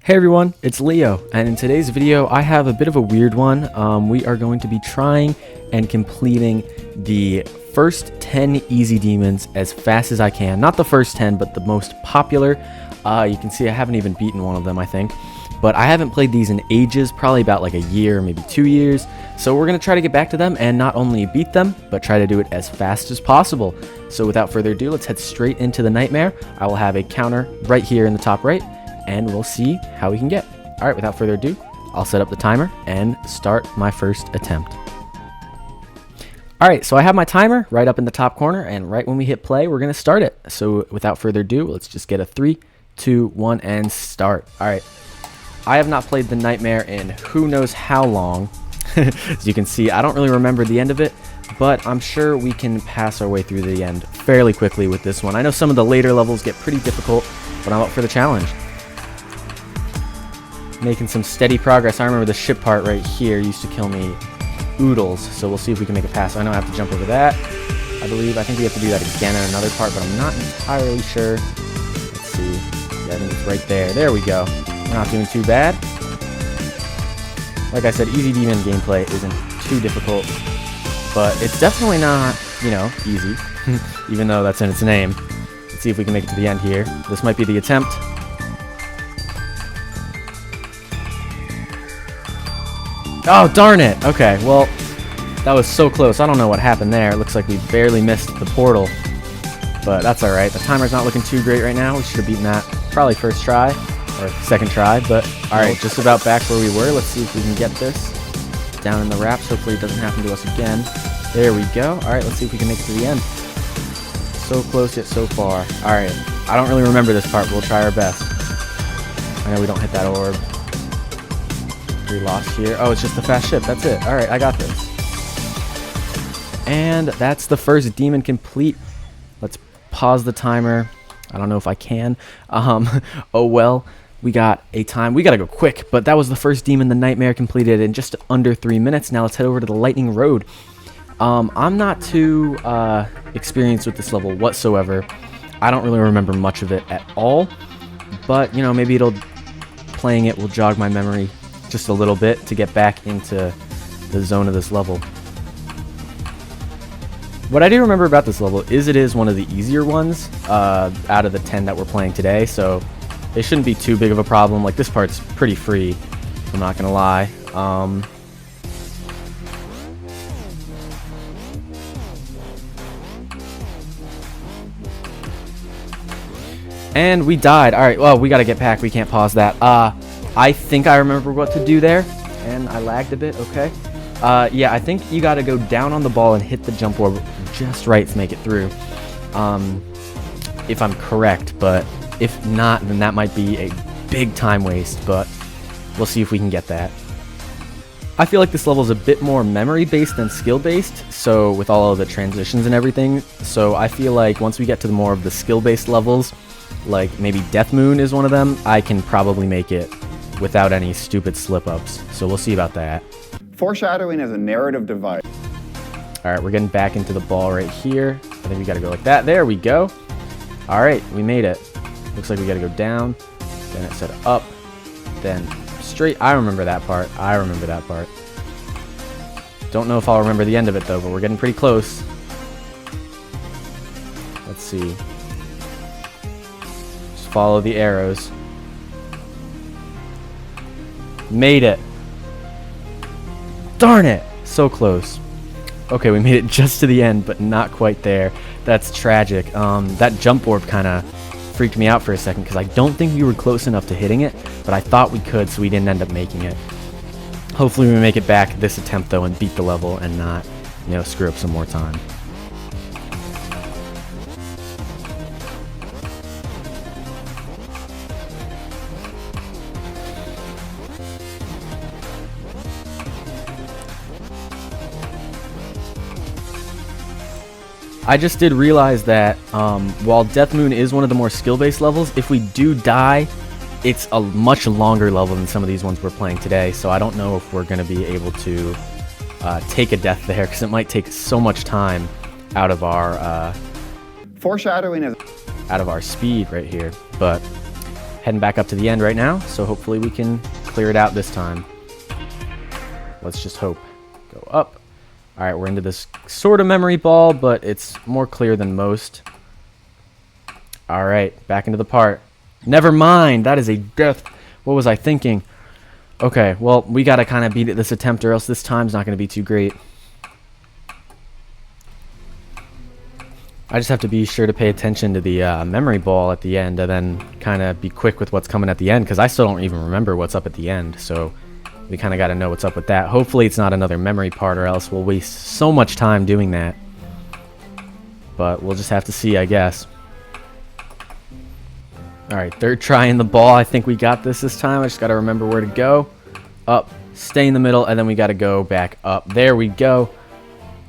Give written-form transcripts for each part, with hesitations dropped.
Hey everyone, it's Leo, and in today's video I have a bit of a weird one. We are going to be trying and completing the first 10 easy demons as fast as I can. Not the first 10, but the most popular. You can see I haven't even beaten one of them, I think. But I haven't played these in ages, probably about like a year, maybe 2 years. So we're going to try to get back to them and not only beat them, but try to do it as fast as possible. So without further ado, let's head straight into the nightmare. I will have a counter right here in the top right, and we'll see how we can get. All right, without further ado, I'll set up the timer and start my first attempt. All right, so I have my timer right up in the top corner, and right when we hit play, we're gonna start it. So without further ado, let's just get a 3, 2, 1, and start. All right, I have not played the Nightmare in who knows how long. As you can see, I don't really remember the end of it, but I'm sure we can pass our way through the end fairly quickly with this one. I know some of the later levels get pretty difficult, but I'm up for the challenge. Making some steady progress. I remember the ship part right here used to kill me oodles, so we'll see if we can make a pass. I know I have to jump over that, I believe. I think we have to do that again on another part, but I'm not entirely sure. Let's see. Yeah, I think it's right there. There we go. We're not doing too bad. Like I said, Easy Demon gameplay isn't too difficult, but it's definitely not, you know, easy, even though that's in its name. Let's see if we can make it to the end here. This might be the attempt. Oh, darn it. Okay, well, that was so close. I don't know what happened there. It looks like we barely missed the portal, but that's all right. The timer's not looking too great right now. We should have beaten that probably first try or second try, but all right, just about back where we were. Let's see if we can get this down in the wraps. Hopefully it doesn't happen to us again. There we go. All right, let's see if we can make it to the end. So close yet so far. All right, I don't really remember this part, but we'll try our best. I know we don't hit that orb. We lost here. Oh, it's just the fast ship. That's it. All right, I got this. And that's the first demon complete. Let's pause the timer. I don't know if I can. Oh well. We got a time. We got to go quick, but that was the first demon, the Nightmare, completed in just under 3 minutes. Now let's head over to the Lightning Road. I'm not too experienced with this level whatsoever. I don't really remember much of it at all, but you know, maybe playing it will jog my memory just a little bit to get back into the zone of this level. What I do remember about this level is it is one of the easier ones out of the 10 that we're playing today, so it shouldn't be too big of a problem. Like, this part's pretty free, I'm not gonna lie. And we died. Alright, well, we gotta get back. We can't pause that. I think I remember what to do there, and I lagged a bit, okay. Yeah, I think you gotta go down on the ball and hit the jump orb just right to make it through. If I'm correct, but if not, then that might be a big time waste, but we'll see if we can get that. I feel like this level is a bit more memory-based than skill-based, so with all of the transitions and everything, so I feel like once we get to more of the skill-based levels, like maybe Death Moon is one of them, I can probably make it without any stupid slip-ups, so we'll see about that. Foreshadowing is a narrative device. Alright, we're getting back into the ball right here. I think we gotta go like that. There we go. Alright, we made it. Looks like we gotta go down, then it said up, then straight. I remember that part. I remember that part. Don't know if I'll remember the end of it though, but we're getting pretty close. Let's see. Just follow the arrows. Made it. Darn it! So close. Okay, we made it just to the end, but not quite there. That's tragic. That jump orb kind of freaked me out for a second, because I don't think we were close enough to hitting it, but I thought we could, so we didn't end up making it. Hopefully we make it back this attempt, though, and beat the level and not, you know, screw up some more time. I just did realize that while Death Moon is one of the more skill-based levels, if we do die, it's a much longer level than some of these ones we're playing today, so I don't know if we're going to be able to take a death there, because it might take so much time out of our Foreshadowing is out of our speed right here. But heading back up to the end right now, so hopefully we can clear it out this time. Let's just hope. Go up. All right, we're into this sort of memory ball, but it's more clear than most. All right, back into the part. Never mind, that is a death. What was I thinking? Okay, well, we got to kind of beat it this attempt, or else this time's not going to be too great. I just have to be sure to pay attention to the memory ball at the end, and then kind of be quick with what's coming at the end, because I still don't even remember what's up at the end, so we kind of got to know what's up with that. Hopefully it's not another memory part, or else we'll waste so much time doing that. But we'll just have to see, I guess. Alright, third try in the ball. I think we got this time. I just got to remember where to go. Up, stay in the middle, and then we got to go back up. There we go.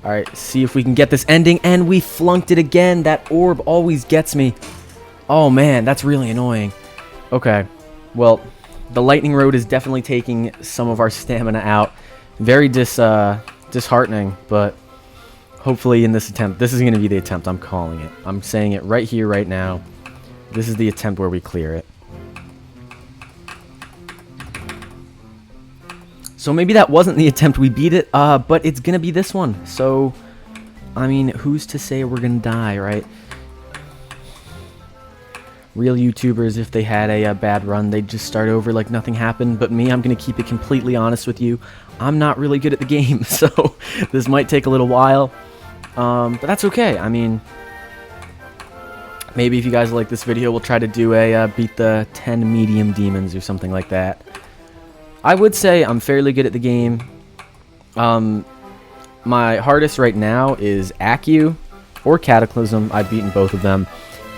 Alright, see if we can get this ending, and we flunked it again. That orb always gets me. Oh man, that's really annoying. Okay, well, the lightning road is definitely taking some of our stamina out. Very disheartening, but hopefully in this attempt, this is going to be the attempt. I'm calling it. I'm saying it right here, right now. This is the attempt where we clear it. So maybe that wasn't the attempt we beat it, but it's going to be this one. So, I mean, who's to say we're going to die, right? Real YouTubers, if they had a bad run, they'd just start over like nothing happened. But me, I'm going to keep it completely honest with you. I'm not really good at the game, so this might take a little while. But that's okay. I mean, maybe if you guys like this video, we'll try to do a beat the 10 medium demons or something like that. I would say I'm fairly good at the game. My hardest right now is Accu or Cataclysm. I've beaten both of them.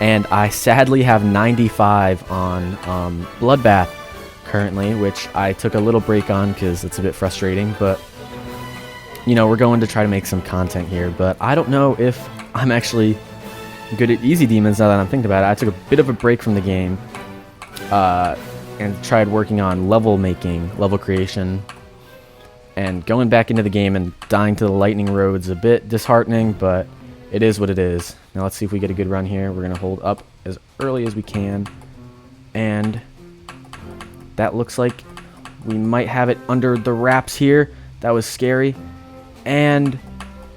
And I sadly have 95 on Bloodbath currently, which I took a little break on because it's a bit frustrating. But, you know, we're going to try to make some content here. But I don't know if I'm actually good at easy demons now that I'm thinking about it. I took a bit of a break from the game. And tried working on level making, level creation, and going back into the game and dying to the lightning road's a bit disheartening, but it is what it is. Now let's see if we get a good run here. We're going to hold up as early as we can, and that looks like we might have it under the wraps here. That was scary, and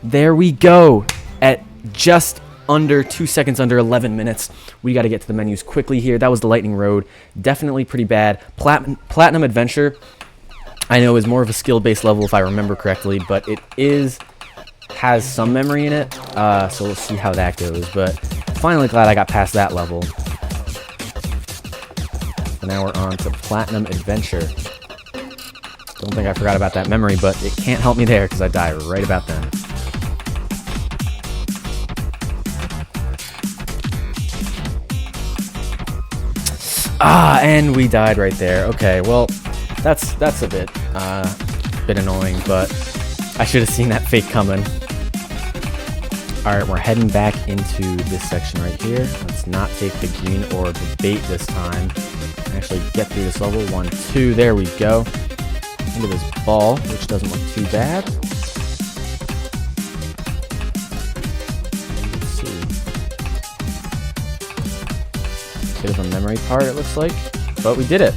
there we go at just under 2 seconds, under 11 minutes. We got to get to the menus quickly here. That was the lightning road. Definitely pretty bad. Platinum Adventure, I know, is more of a skill-based level if I remember correctly, but it has some memory in it, so we'll see how that goes. But finally glad I got past that level. So now we're on to Platinum Adventure. Don't think I forgot about that memory, but it can't help me there because I die right about then. And we died right there. Okay, well, that's a bit annoying, but I should have seen that fake coming. All right, we're heading back into this section right here. Let's not take the green orb bait this time. Actually get through this level. 1, 2, there we go. Into this ball, which doesn't look too bad. Bit of a memory part, it looks like, but we did it.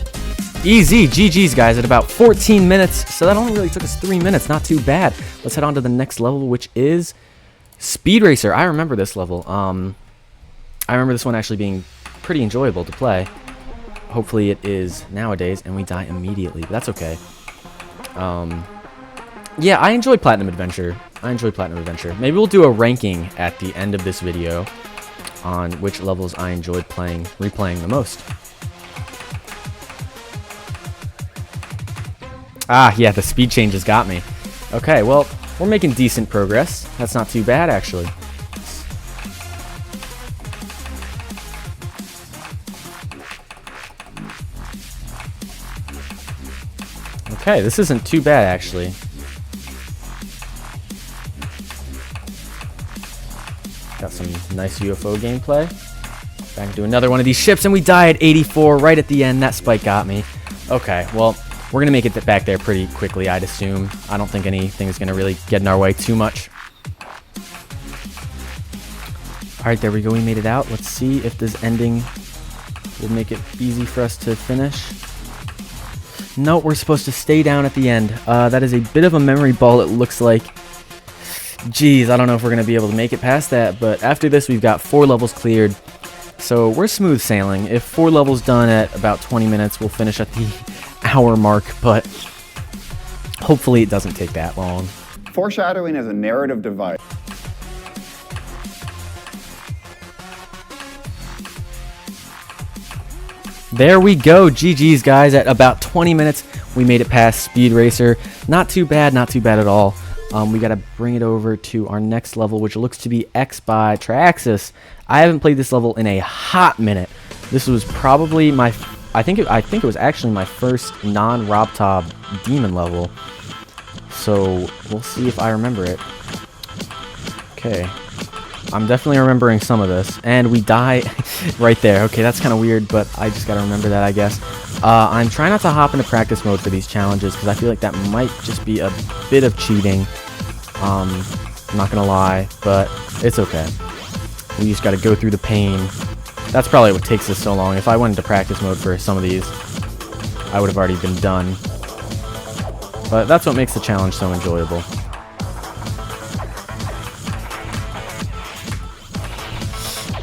Easy. GG's, guys, at about 14 minutes, so that only really took us 3 minutes. Not too bad. Let's head on to the next level, which is Speed Racer. I remember this level. I remember this one actually being pretty enjoyable to play. Hopefully it is nowadays, and we die immediately, but that's okay. Yeah, I enjoyed Platinum Adventure. Maybe we'll do a ranking at the end of this video on which levels I enjoyed replaying the most. Yeah, the speed changes got me. Okay, well, we're making decent progress. That's not too bad, actually. Okay, this isn't too bad, actually. Got some nice UFO gameplay. Back into another one of these ships, and we die at 84 right at the end. That spike got me. Okay, well, we're going to make it back there pretty quickly, I'd assume. I don't think anything is going to really get in our way too much. Alright, there we go. We made it out. Let's see if this ending will make it easy for us to finish. No, we're supposed to stay down at the end. That is a bit of a memory ball, it looks like. Jeez, I don't know if we're going to be able to make it past that, but after this we've got 4 levels cleared. So we're smooth sailing. If 4 levels done at about 20 minutes, we'll finish at the hour mark, but hopefully it doesn't take that long. Foreshadowing is a narrative device. There we go. GG's, guys. At about 20 minutes, we made it past Speed Racer. Not too bad at all. We got to bring it over to our next level, which looks to be X by Triaxis. I haven't played this level in a hot minute. This was probably my... I think it was actually my first non-Robtob demon level. So, we'll see if I remember it. Okay. I'm definitely remembering some of this. And we die right there. Okay, that's kind of weird, but I just gotta remember that, I guess. I'm trying not to hop into practice mode for these challenges, because I feel like that might just be a bit of cheating. I'm not gonna lie, but it's okay. We just gotta go through the pain. That's probably what takes us so long. If I went into practice mode for some of these, I would have already been done. But that's what makes the challenge so enjoyable.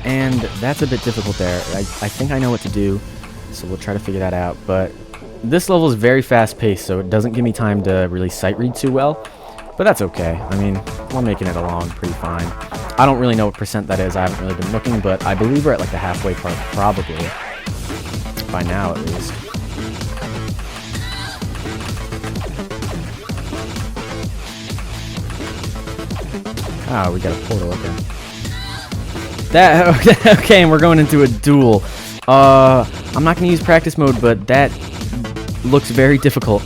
And that's a bit difficult there. I think I know what to do, so we'll try to figure that out. But this level is very fast-paced, so it doesn't give me time to really sight read too well. But that's okay. I mean, we're making it along pretty fine. I don't really know what percent that is. I haven't really been looking, but I believe we're at like the halfway part, probably. By now, at least. Ah, we got a portal, okay. Okay, and we're going into a duel. I'm not going to use practice mode, but that looks very difficult.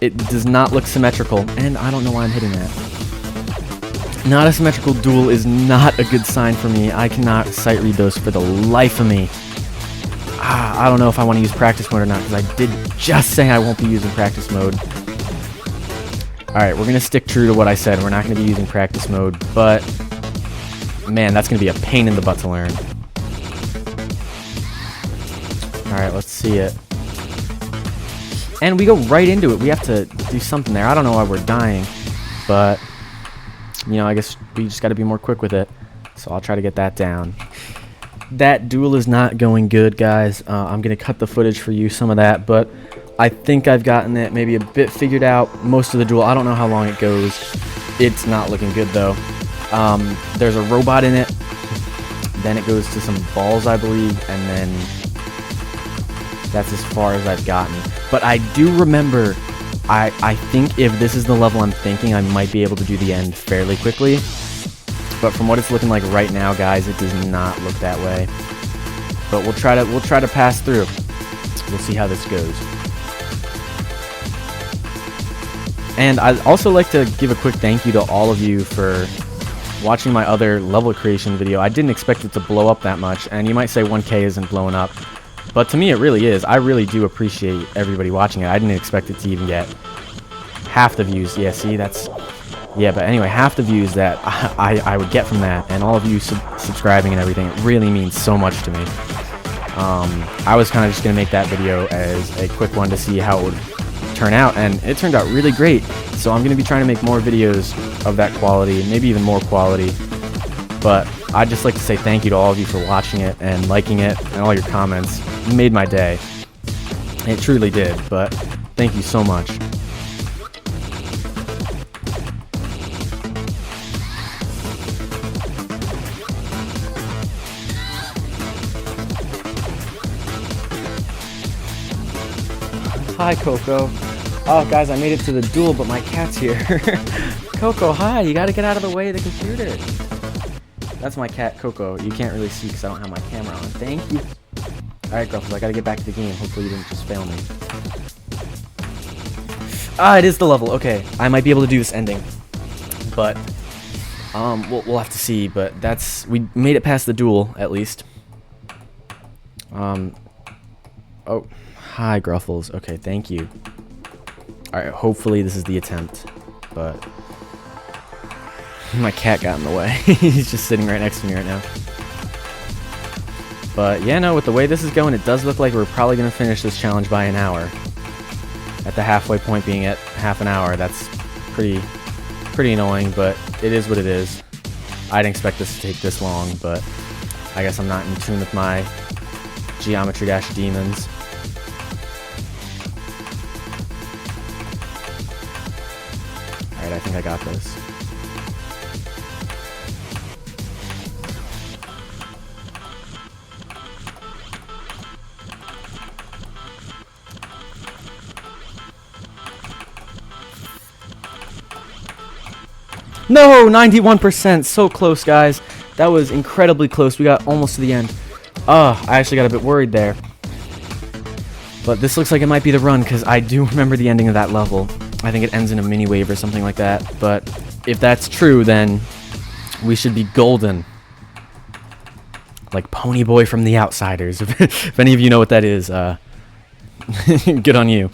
It does not look symmetrical, and I don't know why I'm hitting that. Not a symmetrical duel is not a good sign for me. I cannot sight read those for the life of me. I don't know if I want to use practice mode or not, because I did just say I won't be using practice mode. Alright, we're going to stick true to what I said. We're not going to be using practice mode, but... man, that's going to be a pain in the butt to learn. Alright, let's see it. And we go right into it. We have to do something there. I don't know why we're dying, but... you know, I guess we just got to be more quick with it. So I'll try to get that down. That duel is not going good, guys. I'm going to cut the footage for you, some of that, but... I think I've gotten it maybe a bit figured out. Most of the duel, I don't know how long it goes. It's not looking good, though. There's a robot in it. Then it goes to some balls, I believe, and then that's as far as I've gotten. But I do remember, I think if this is the level I'm thinking, I might be able to do the end fairly quickly. But from what it's looking like right now, guys, it does not look that way. But we'll try to pass through. We'll see how this goes. And I'd also like to give a quick thank you to all of you for watching my other level creation video. I didn't expect it to blow up that much, and you might say 1K isn't blowing up, but to me it really is. I really do appreciate everybody watching it. I didn't expect it to even get half the views. Yeah, see, that's... yeah, but anyway, half the views that I would get from that, and all of you subscribing and everything, it really means so much to me. I was kind of just going to make that video as a quick one to see how it would turn out, and it turned out really great. So I'm going to be trying to make more videos of that quality, maybe even more quality. But I'd just like to say thank you to all of you for watching it and liking it and all your comments. It made my day. It truly did, but thank you so much. Hi, Coco. Oh, guys, I made it to the duel, but my cat's here. Coco, hi. You gotta get out of the way of the computer. That's my cat, Coco. You can't really see because I don't have my camera on. Thank you. Alright, Gruffles, I gotta get back to the game. Hopefully you didn't just fail me. Ah, it is the level. Okay, I might be able to do this ending. But, we'll have to see. But that's... we made it past the duel, at least. Oh, hi, Gruffles. Okay, thank you. Alright, hopefully this is the attempt, but my cat got in the way. He's just sitting right next to me right now. But yeah, no, with the way this is going, it does look like we're probably going to finish this challenge by an hour. At the halfway point being at half an hour, that's pretty annoying, but it is what it is. I didn't expect this to take this long, but I guess I'm not in tune with my Geometry Dash demons. Alright, I think I got this. No, 91%, so close, guys. That was incredibly close. We got almost to the end. I actually got a bit worried there. But this looks like it might be the run, because I do remember the ending of that level. I think it ends in a mini wave or something like that. But if that's true, then we should be golden. Like Ponyboy from The Outsiders. If any of you know what that is, good on you.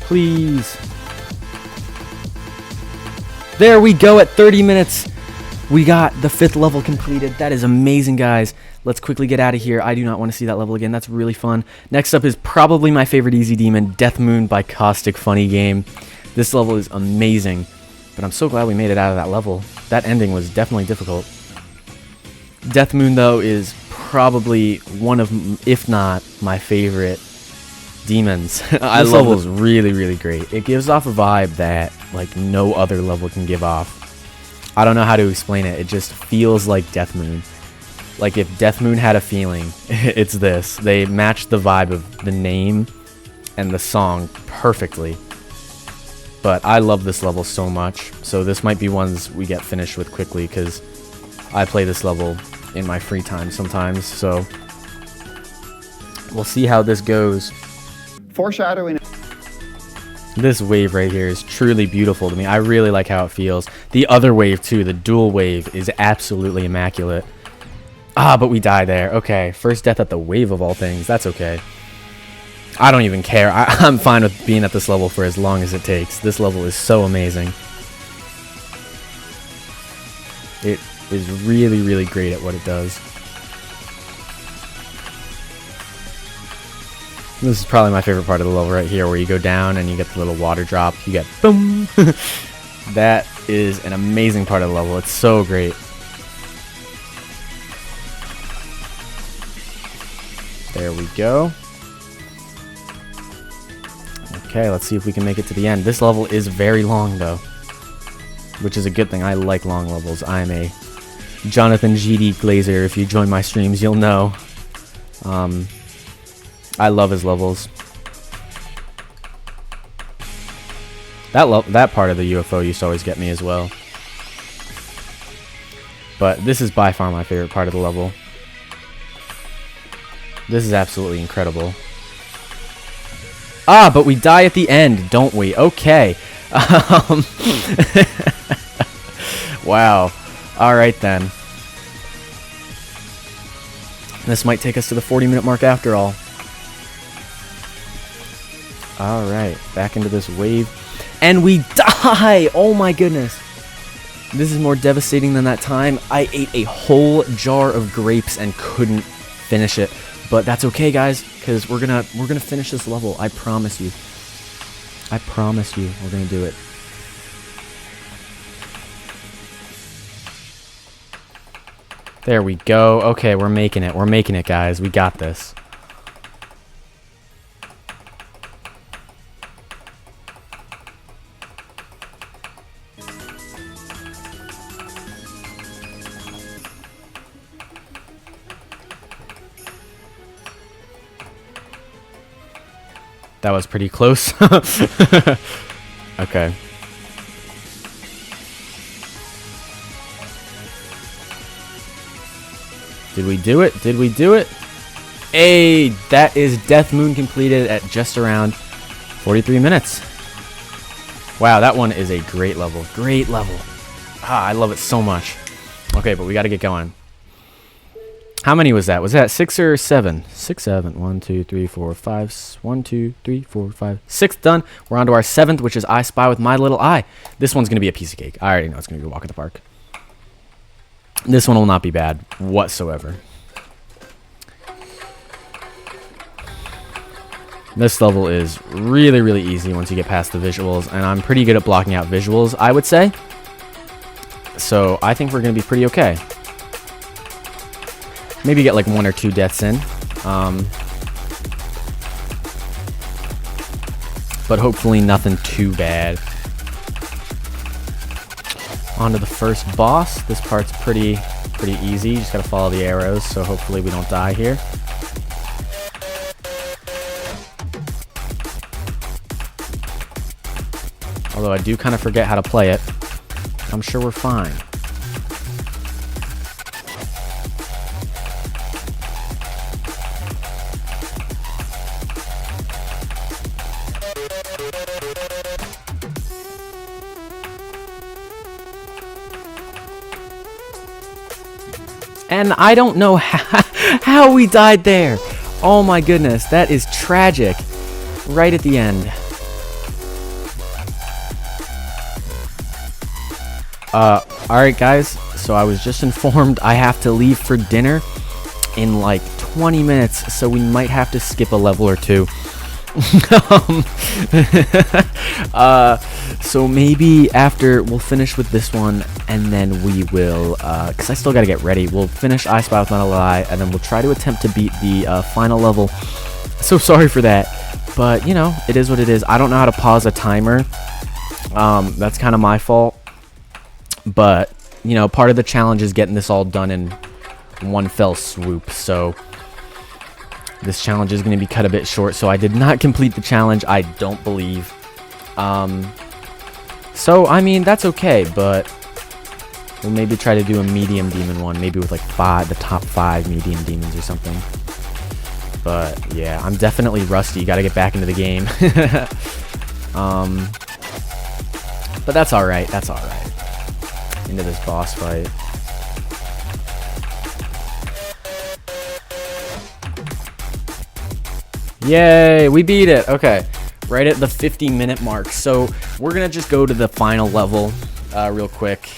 Please. There we go. At 30 minutes, we got the 5th level completed. That is amazing, guys. Let's quickly get out of here. I do not want to see that level again. That's really fun. Next up is probably my favorite easy demon, Death Moon by Caustic Funny Game. This level is amazing, but I'm so glad we made it out of that level. That ending was definitely difficult. Death Moon, though, is probably one of, if not my favorite demons. This level is really great. It gives off a vibe that like no other level can give off. I don't know how to explain it. It just feels like Death Moon. Like if Death Moon had a feeling, it's this. They matched the vibe of the name and the song perfectly. But I love this level so much. So this might be ones we get finished with quickly because I play this level in my free time sometimes. So we'll see how this goes. Foreshadowing. This wave right here is truly beautiful to me. I really like how it feels. The other wave too, the dual wave, is absolutely immaculate. But we die there. Okay, first death at the wave of all things. That's okay. I don't even care. I'm fine with being at this level for as long as it takes. This level is so amazing. It is really great at what it does. This is probably my favorite part of the level right here, where you go down and you get the little water drop. You get boom. That is an amazing part of the level. It's so great. There we go. Okay, let's see if we can make it to the end. This level is very long, though, which is a good thing. I like long levels. I'm a Jonathan GD Glazer. If you join my streams, you'll know. I love his levels. That part of the UFO used to always get me as well. But this is by far my favorite part of the level. This is absolutely incredible. But we die at the end, don't we? Okay. Wow. Alright then. This might take us to the 40-minute mark after all. Alright, back into this wave. And we die! Oh my goodness. This is more devastating than that time. I ate a whole jar of grapes and couldn't finish it. But that's okay, guys, because we're gonna finish this level. I promise you. I promise you we're gonna do it. There we go. Okay, we're making it. We're making it, guys. We got this. That was pretty close. Okay. Did we do it? Did we do it? Hey, that is Death Moon completed at just around 43 minutes. Wow, that one is a great level. Great level. I love it so much. Okay, but we got to get going. How many was that? Was that 6 or 7? 6, 7. 1, 2, 3, 4, 5. 1, 2, 3, 4, 5. 6 done. We're on to our 7th, which is I Spy with My Little Eye. This one's going to be a piece of cake. I already know it's going to be a walk in the park. This one will not be bad whatsoever. This level is really, really easy once you get past the visuals, and I'm pretty good at blocking out visuals, I would say. So I think we're going to be pretty okay. Maybe get like 1 or 2 deaths in. But hopefully nothing too bad. On to the first boss. This part's pretty easy. You just gotta follow the arrows, so hopefully we don't die here. Although I do kind of forget how to play it. I'm sure we're fine. And I don't know how we died there. Oh my goodness, that is tragic. Right at the end. Alright guys, so I was just informed I have to leave for dinner in like 20 minutes, so we might have to skip a level or two. So maybe after we'll finish with this one, and then we will, because I still gotta get ready, we'll finish I Spy with My Little Eye, and then we'll try to attempt to beat the final level. So sorry for that, but you know, it is what it is. I don't know how to pause a timer. That's kind of my fault, but you know, part of the challenge is getting this all done in one fell swoop, so this challenge is going to be cut a bit short, so I did not complete the challenge, I don't believe. So, I mean, that's okay, but we'll maybe try to do a medium demon one, maybe with like the top 5 medium demons or something. But, yeah, I'm definitely rusty, gotta get back into the game. But that's alright, that's alright. Into this boss fight. Yay, we beat it. Okay, right at the 50-minute mark. So we're gonna just go to the final level real quick.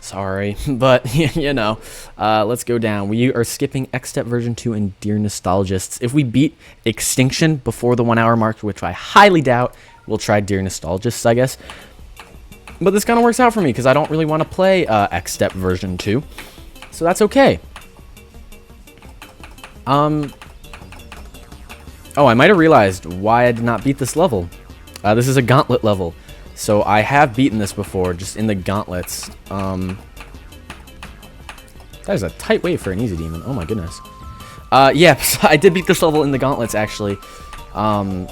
Sorry, but you know, let's go down. We are skipping X-Step version 2 and Dear Nostalgists. If we beat Extinction before the 1 hour mark, which I highly doubt, we'll try Dear Nostalgists, I guess. But this kind of works out for me because I don't really want to play X-Step version 2, so that's okay. Oh, I might have realized why I did not beat this level. This is a gauntlet level. So I have beaten this before, just in the gauntlets. That is a tight wave for an easy demon. Oh my goodness. Yeah, so I did beat this level in the gauntlets, actually. Not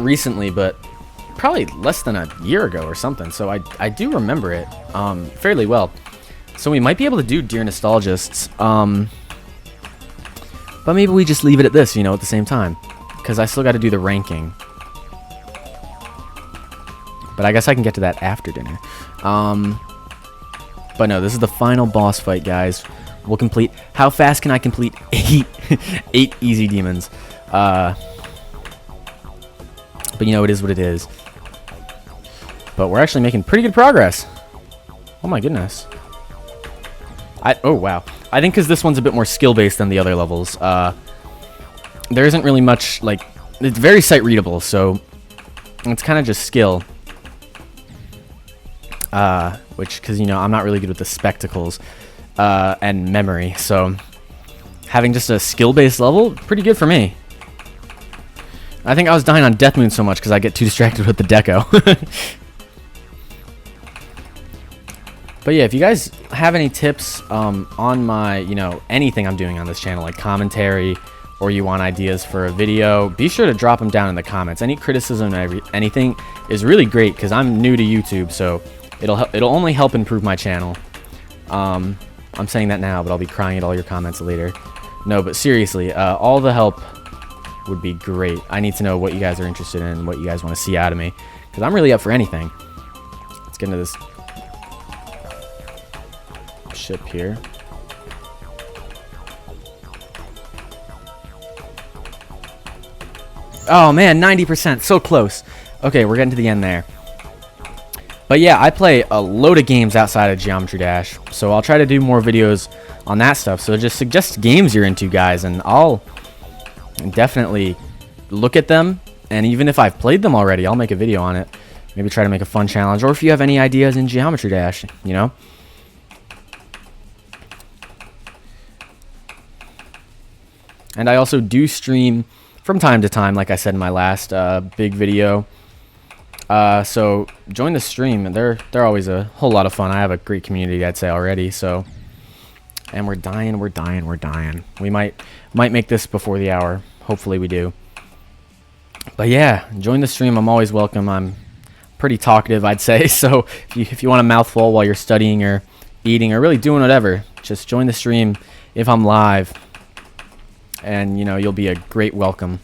recently, but probably less than a year ago or something. So I do remember it fairly well. So we might be able to do Dear Nostalgists. But maybe we just leave it at this, you know, at the same time. Because I still got to do the ranking. But I guess I can get to that after dinner. But no, this is the final boss fight, guys. We'll complete... How fast can I complete 8 easy demons? But you know, it is what it is. But we're actually making pretty good progress. Oh my goodness. Oh, wow. I think because this one's a bit more skill-based than the other levels. There isn't really much, like... It's very sight-readable, so... It's kind of just skill. Which, because, you know, I'm not really good with the spectacles. And memory, so... Having just a skill-based level, pretty good for me. I think I was dying on Death Moon so much because I get too distracted with the deco. But yeah, if you guys have any tips on my, you know, anything I'm doing on this channel, like commentary, or you want ideas for a video, be sure to drop them down in the comments. Any criticism, anything is really great because I'm new to YouTube, so it'll only help improve my channel. I'm saying that now, but I'll be crying at all your comments later. No, but seriously, all the help would be great. I need to know what you guys are interested in, what you guys want to see out of me, because I'm really up for anything. Let's get into this ship here. Oh man, 90%, so close. Okay, we're getting to the end there. But yeah, I play a load of games outside of Geometry Dash, so I'll try to do more videos on that stuff. So just suggest games you're into, guys, and I'll definitely look at them. And even if I've played them already, I'll make a video on it. Maybe try to make a fun challenge, or if you have any ideas in Geometry Dash, you know. And I also do stream from time to time, like I said in my last big video. So join the stream, and they're always a whole lot of fun. I have a great community, I'd say, already. So, and we're dying. We might make this before the hour. Hopefully we do. But yeah, join the stream. I'm always welcome. I'm pretty talkative, I'd say. So if you want a mouthful while you're studying or eating or really doing whatever, just join the stream if I'm live. And, you know, you'll be a great welcome.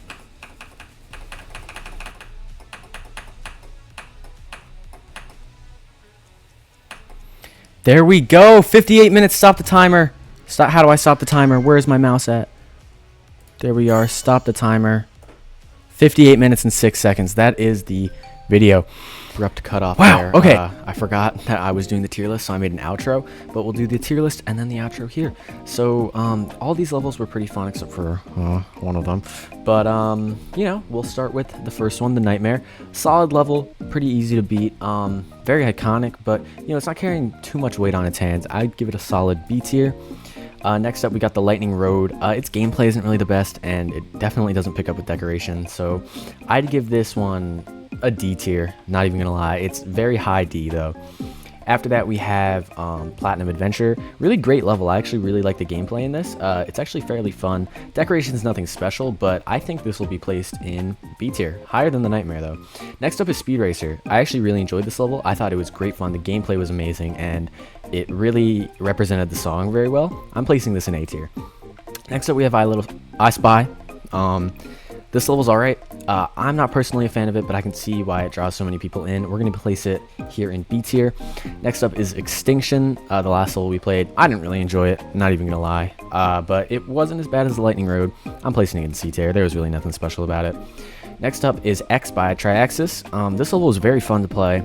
There we go. 58 minutes. Stop the timer. Stop. How do I stop the timer? Where's my mouse at? There we are. Stop the timer. 58 minutes and 6 seconds. That is the video. Abrupt cut off. Wow, there. okay. I forgot that I was doing the tier list, so I made an outro. But we'll do the tier list and then the outro here. So all these levels were pretty fun except for one of them. But you know, we'll start with the first one, the Nightmare. Solid level, pretty easy to beat. Very iconic, but you know, it's not carrying too much weight on its hands. I'd give it a solid B tier. Next up, we got the Lightning Road. Its gameplay isn't really the best, and it definitely doesn't pick up with decoration. So I'd give this one a D tier, not even gonna lie. It's very high D though. After that, we have Platinum Adventure. Really great level. I actually really like the gameplay in this. It's actually fairly fun. Decoration is nothing special, but I think this will be placed in B tier. Higher than the Nightmare though. Next up is Speed Racer. I actually really enjoyed this level. I thought it was great fun. The gameplay was amazing, and it really represented the song very well. I'm placing this in A tier. Next up, we have I Spy. This level's alright. I'm not personally a fan of it, but I can see why it draws so many people in. We're going to place it here in B tier. Next up is Extinction, the last level we played. I didn't really enjoy it, not even going to lie. But it wasn't as bad as the Lightning Road. I'm placing it in C tier. There was really nothing special about it. Next up is X by Triaxis. This level was very fun to play.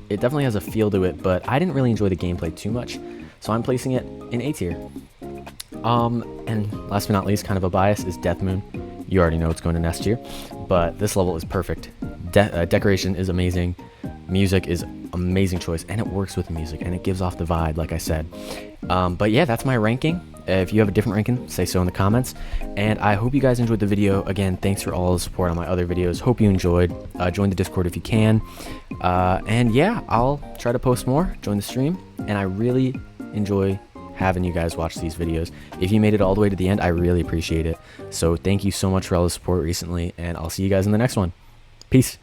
It definitely has a feel to it, but I didn't really enjoy the gameplay too much. So I'm placing it in A tier. And last but not least, kind of a bias, is Death Moon. You already know it's going to S tier, but this level is perfect. Decoration is amazing. Music is amazing choice, and it works with music, and it gives off the vibe, like I said. But yeah, that's my ranking. If you have a different ranking, say so in the comments. And I hope you guys enjoyed the video. Again, thanks for all the support on my other videos. Hope you enjoyed. Join the Discord if you can. And yeah, I'll try to post more. Join the stream. And I really enjoy having you guys watch these videos. If you made it all the way to the end, I really appreciate it. So thank you so much for all the support recently, and I'll see you guys in the next one. Peace.